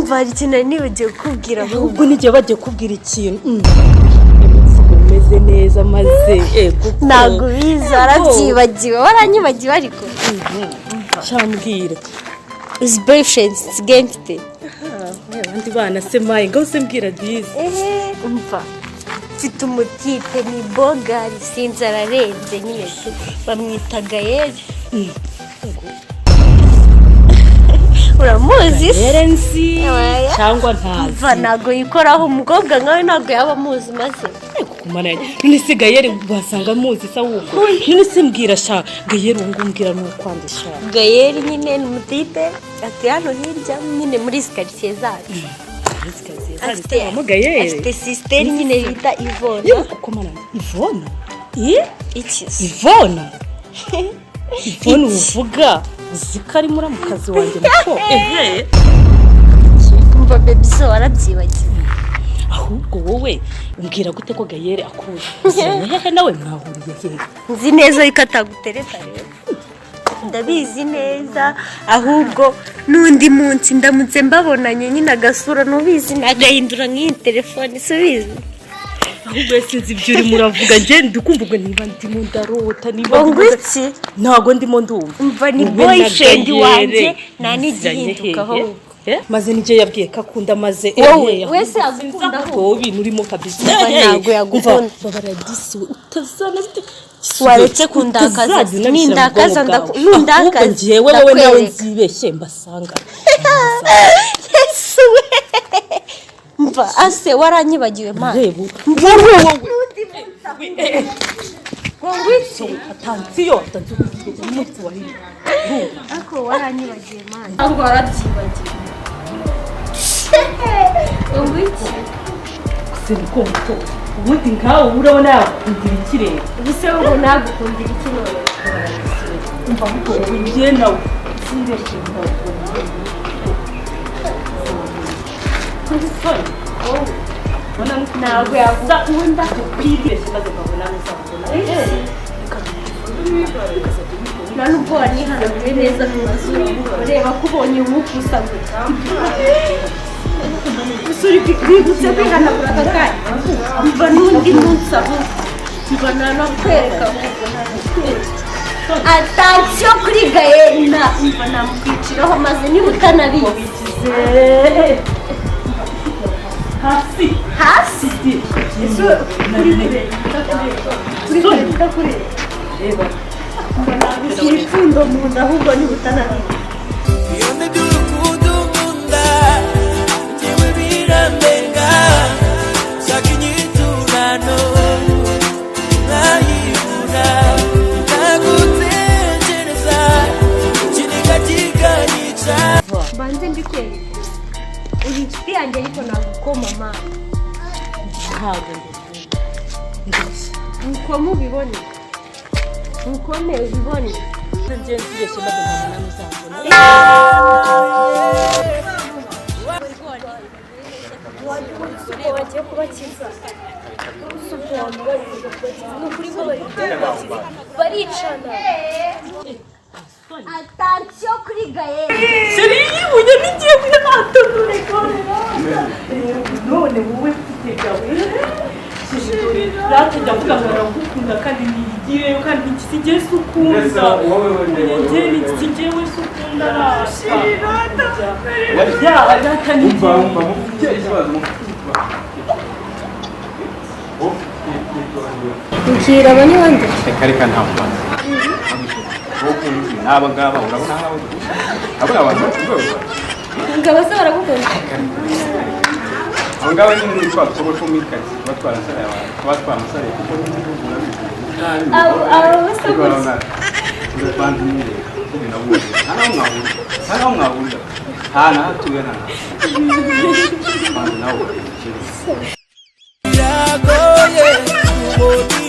umva ikintu nibagiye kubwira ahubwo nijye bagiye kubwira ikintu umeze neza maze ntago biza arabyibagiwe waranyibagiwe ariko cyambwira is boyfriend gangste abandi bana se maye ngo se mbwira dizi umva mfite umutipe ni bogari sinzi ararenze nyine bamwita Gayeri uramuzi Yerensi cyangwa ntazi mva ntago yikoraho umukobwa nkawe ntago yaba amuzi maze kukumana none se Gayeri basanga muzi sa wuko none se mbwira sha Gayeri ngumbwira n'ukwandisha Gayeri nyine ni umutipe ati hano hirya nyine muri quartier zacu afite sister nyine bita Ivona kukumana Ivona iki Ivona Ivona uvuga zikari muri mukazi wanjye muko umva baby so warabyibagiwe ahubwo wowe umbwira gute ko Gayeri akuzi hehe nawe mwahuriye hehe nzi neza yuko atagutereta rero ndabizi neza ahubwo n'undi munsi ndamutse mbabonanye nyine agasura nubizi nagahindura nk'iyi telefone subizi ahubwo sinzi ibyo uri muravuga nje ndikumva ngo niba ndimo ndarota niba ngwiki ntago ndimo ndumva umva ni boyfriend wanjye nta n'igihindukaho maze nijye yabwiye ko akunda maze wese agukunda wowe ibintu urimo kabisa ntago yagukunda baradisiwe utazana waretse kundakaza nindakaza ndakunda njyewe wowe nawe nzibeshye mbasanga Yesu mva ase waranyibagiwe mana reba ngwiki atansiyo umunsi wari ako waranyibagiwe mana ahubwo warabyibagiwe ngwiki siko muto ubundi nkawe urabona yakundira ikirere ubuse ubu nagukundira ikirere umva muto ugiye nawe sindeshe nawe ntabwo yakunda kwibeshye maze nkabona n'uzabona nta nubwo wanihanaguye neza mu mazuru ureba ko ubonye umukusa bigutse kwihanagura aka kanya mva n'undi munsi aho mva nanakwereka atansiyo kuri Gayeri mva namukwiciraho maze niba utanabizi hasi kuri reba mva nagushyira ipfundo mu nda ahubwo niba utanabizi banze mbikwereke uri inshuti yanjye ariko nagukoma mama ntabwo nuko mubibone nuko ubibone nje nzibeshye maze nkabona n'uzabona bagiye kubakiza baricana atansiyo kuri Gayeri seri yibuye n'igiye kwihatanure none wowe mfite gawe ratujya kugangara gukunda kandi nigireyo kandi ntigisigeye sukunda njye ntigisigeye sukunda rata umva mufite ikibazo mbwira abo ni bande reka ntabwo n'aba ngaba urabona abo abantu ngabo se baragukunda abo ngaba ni muri twa tuba two muri kati batwara amasare yawe batwara amasare kuko abo bose gusa bantu nyine nabuze nta mwahurira nta hatuye nta bantu nawe biragoye kubona